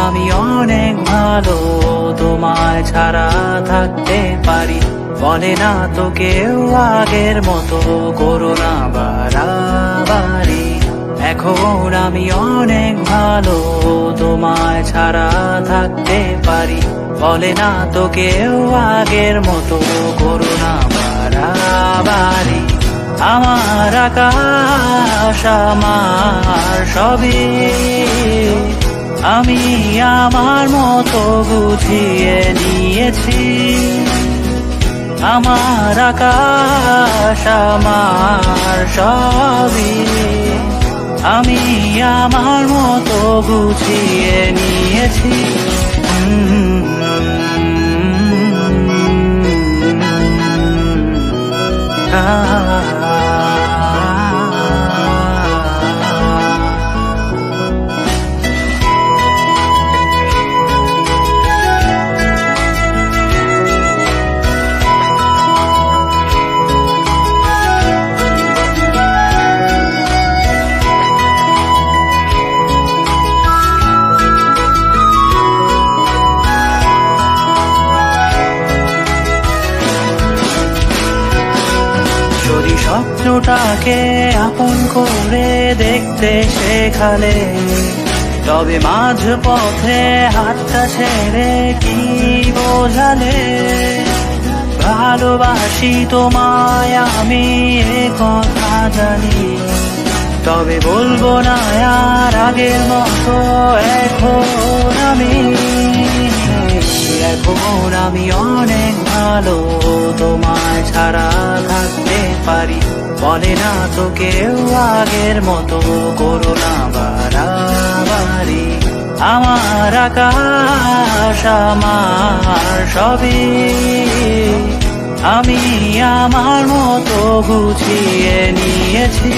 আমি অনেক ভালো, তোমায় ছাড়া থাকতে পারি। বলে না তো কেউ আগের মতো করো না বাড়াবাড়ি। এখন আমি অনেক ভালো, তোমায় ছাড়া থাকতে পারি। বলে না তো কেউ আগের মতো করো না বাড়াবাড়ি। আমার আকাশ আমার সবই, আমি আমার মতো বুঝিয়ে নিয়েছি। আমার আকাশ আমার সবই, আমি আমার মতো বুঝিয়ে নিয়েছি। যদি স্বপ্নটাকে আপন করে দেখতে শেখালে, তবে মাঝ পথে হাতটা ছেড়ে কি বোঝালে? ভালোবাসি তোমায় আমি এ কথা জানি, তবে বলবো না আর আগের মতো। এখন আমি অনেক ভালো, তোমায় ছাড়া থাকতে পারি। বলে না তো কেউ আগের মতো করো না বাড়াবাড়ি। আমার আকাশ আমার সবই, আমি আমার মতো গুছিয়ে নিয়েছি।